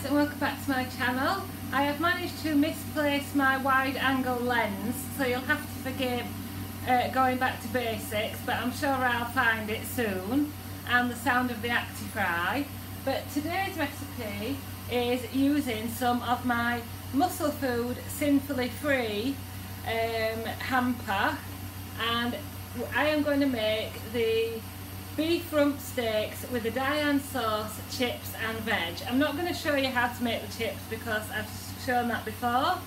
guys, and welcome back to my channel. I have managed to misplace my wide angle lens, so you'll have to forgive going back to basics, but I'm sure I'll find it soon, and the sound of the Actifry. But today's recipe is using some of my MuscleFood Sinfully Free hamper, and I am going to make the beef rump steaks with the Diane sauce, chips and veg. I'm not going to show you how to make the chips because I've shown that before,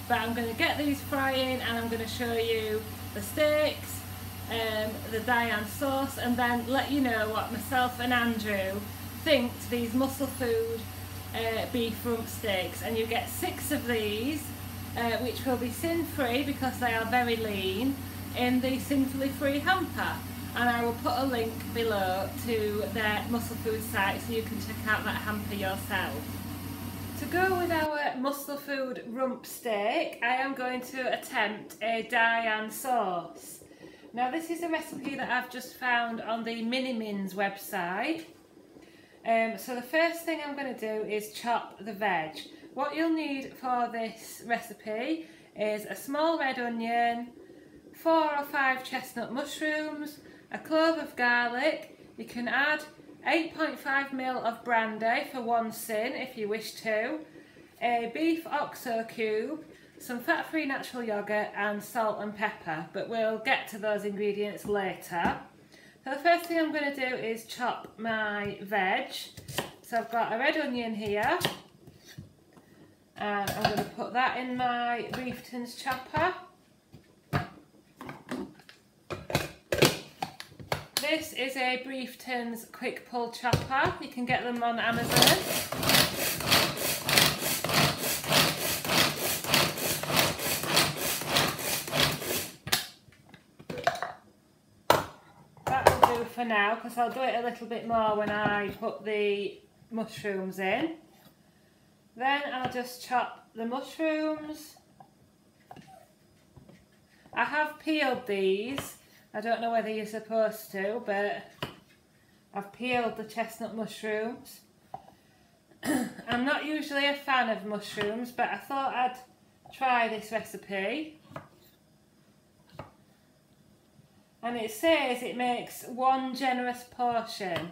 but I'm going to get these frying and I'm going to show you the steaks, the Diane sauce, and then let you know what myself and Andrew think to these MuscleFood beef rump steaks. And you get 6 of these, which will be sin free because they are very lean, in the Sinfully Free hamper. And I will put a link below to their MuscleFood site so you can check out that hamper yourself. To go with our MuscleFood rump steak, I am going to attempt a Diane sauce. Now this is a recipe that I've just found on the Mini-Mins website. So the first thing I'm going to do is chop the veg. What you'll need for this recipe is a small red onion, 4 or 5 chestnut mushrooms, a clove of garlic. You can add 8.5ml of brandy for 1 sin if you wish to, a beef oxo cube, some fat-free natural yogurt and salt and pepper, but we'll get to those ingredients later. So the first thing I'm going to do is chop my veg. So I've got a red onion here, and I'm going to put that in my Beefton's chopper. This is a Beefton's quick pull chopper. You can get them on Amazon. That will do for now because I'll do it a little bit more when I put the mushrooms in. Then I'll just chop the mushrooms. I have peeled these. I don't know whether you're supposed to, but I've peeled the chestnut mushrooms. I'm not usually a fan of mushrooms, but I thought I'd try this recipe. And it says it makes 1 generous portion.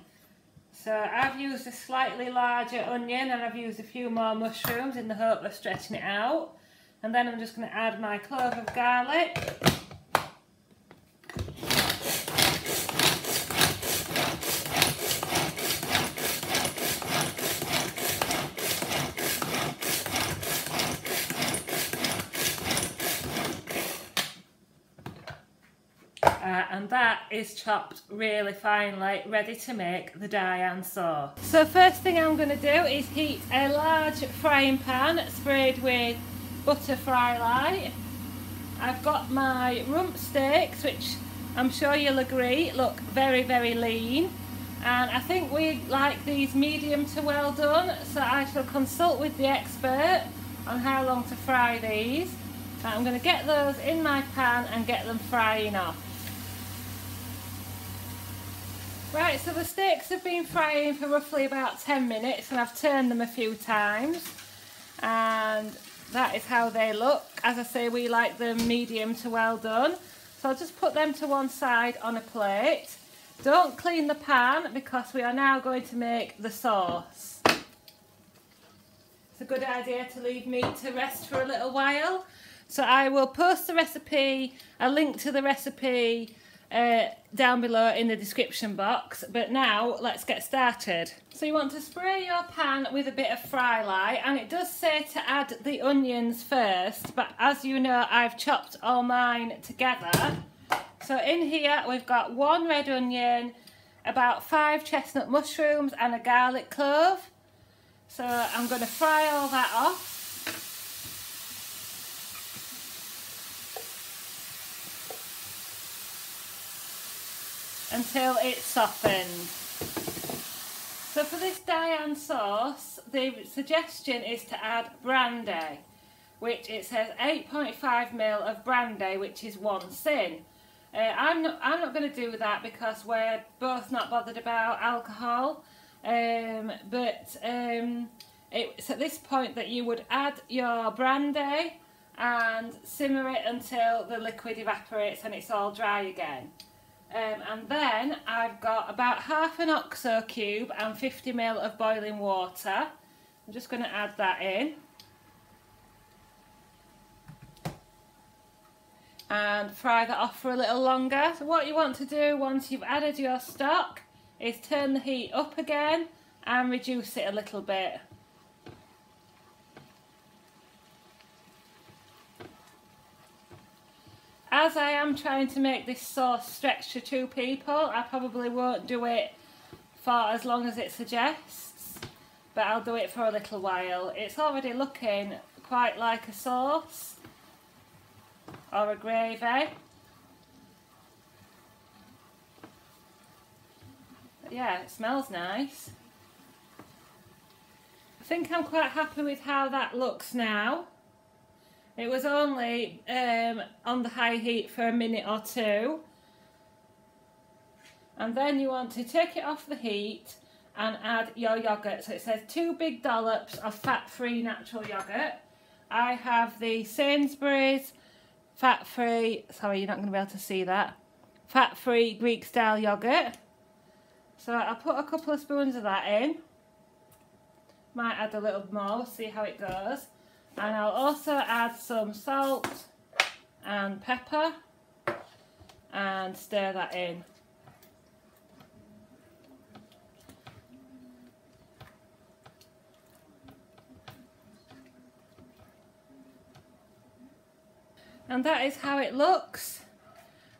So I've used a slightly larger onion and I've used a few more mushrooms in the hope of stretching it out. And then I'm just going to add my clove of garlic. And that is chopped really finely, ready to make the Diane sauce. So first thing I'm going to do is heat a large frying pan sprayed with butter fry light. I've got my rump steaks, which I'm sure you'll agree look very, very lean. And I think we like these medium to well done, so I shall consult with the expert on how long to fry these. I'm going to get those in my pan and get them frying off. Right, so the steaks have been frying for roughly about 10 minutes and I've turned them a few times, and that is how they look. As I say, we like them medium to well done. So I'll just put them to one side on a plate. Don't clean the pan because we are now going to make the sauce. It's a good idea to leave meat to rest for a little while. So I will post the recipe, a link to the recipe down below in the description box, but now let's get started. So you want to spray your pan with a bit of fry light, and it does say to add the onions first, but as you know I've chopped all mine together. So in here we've got 1 red onion, about 5 chestnut mushrooms and a garlic clove. So I'm going to fry all that off. Until it's softened. So for this Diane sauce, the suggestion is to add brandy, which it says 8.5ml of brandy, which is 1 sin. I'm not going to do that because we're both not bothered about alcohol, but it's at this point that you would add your brandy and simmer it until the liquid evaporates and it's all dry again. And then I've got about half an OXO cube and 50 ml of boiling water. I'm just going to add that in. And fry that off for a little longer. So what you want to do once you've added your stock is turn the heat up again and reduce it a little bit. As I am trying to make this sauce stretch to 2 people, I probably won't do it for as long as it suggests, but I'll do it for a little while. It's already looking quite like a sauce or a gravy. But yeah, it smells nice. I think I'm quite happy with how that looks now. It was only on the high heat for a minute or 2. And then you want to take it off the heat and add your yoghurt. So it says 2 big dollops of fat-free natural yoghurt. I have the Sainsbury's fat-free, sorry you're not going to be able to see that, fat-free Greek style yoghurt. So I'll put a couple of spoons of that in. Might add a little more, we'll see how it goes. And I'll also add some salt and pepper and stir that in. And that is how it looks.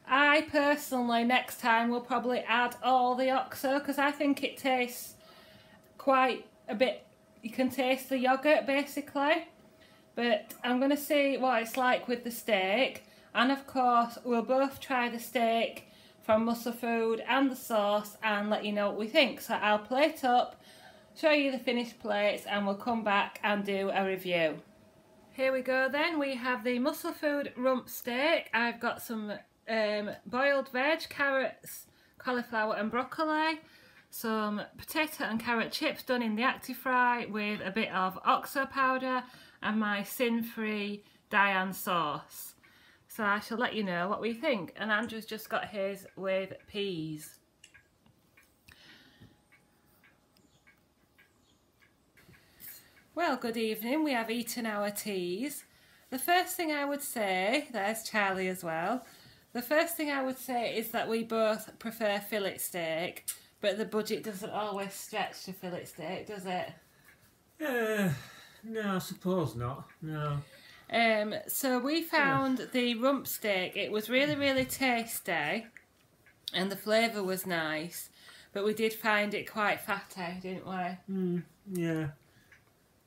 I personally next time will probably add all the OXO because I think it tastes quite a bit, you can taste the yoghurt basically. But I'm going to see what it's like with the steak, and of course we'll both try the steak from MuscleFood and the sauce and let you know what we think. So I'll plate up, show you the finished plates, and we'll come back and do a review. Here we go then, we have the MuscleFood rump steak. I've got some boiled veg, carrots, cauliflower and broccoli, some potato and carrot chips done in the Actifry with a bit of OXO powder, and my sin-free Diane sauce. So I shall let you know what we think. And Andrew's just got his with peas. Well, good evening. We have eaten our teas. The first thing I would say, there's Charlie as well, the first thing I would say is that we both prefer fillet steak, but the budget doesn't always stretch to fillet steak, does it? No, I suppose not. No. So we found the rump steak. It was really, really tasty, and the flavour was nice, but we did find it quite fatty, didn't we? Yeah,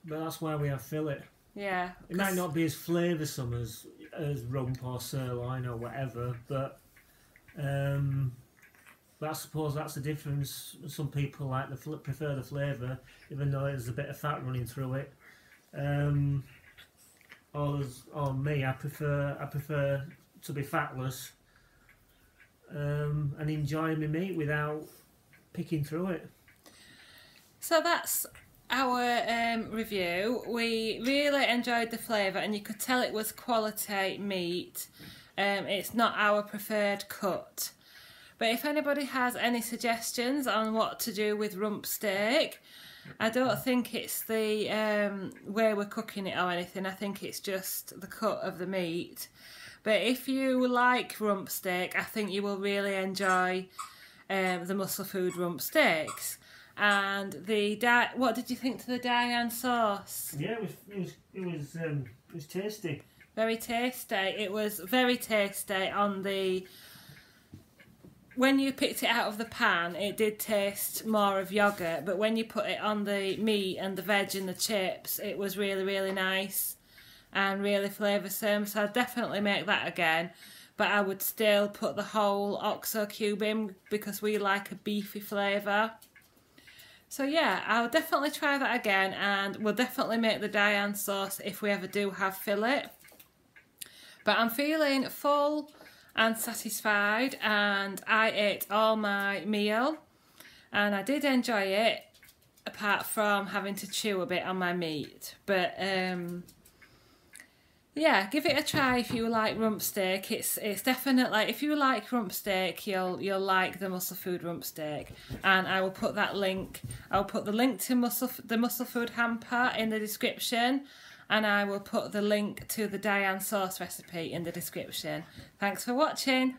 but that's why we have fillet. Yeah. It might not be as flavoursome as rump or sirloin or whatever, but I suppose that's the difference. Some people like prefer the flavour, even though there's a bit of fat running through it. Or me, I prefer to be fatless and enjoy my meat without picking through it. So that's our review. We really enjoyed the flavour, and you could tell it was quality meat. It's not our preferred cut. But if anybody has any suggestions on what to do with rump steak, I don't think it's the way we're cooking it or anything. I think it's just the cut of the meat. But if you like rump steak, I think you will really enjoy the MuscleFood rump steaks. And what did you think to the Diane sauce? Yeah, it was tasty. Very tasty. It was very tasty on the. When you picked it out of the pan, it did taste more of yoghurt, but when you put it on the meat and the veg and the chips, it was really, really nice and really flavoursome. So I'd definitely make that again, but I would still put the whole OXO cube in because we like a beefy flavour. So yeah, I'll definitely try that again, and we'll definitely make the Diane sauce if we ever do have fillet. But I'm feeling full and satisfied, and I ate all my meal and I did enjoy it. apart from having to chew a bit on my meat. But yeah, give it a try if you like rump steak. It's definitely, if you like rump steak, you'll like the MuscleFood rump steak. And I will put that link. I'll put the link to the MuscleFood hamper in the description, and I will put the link to the Diane sauce recipe in the description. Thanks for watching.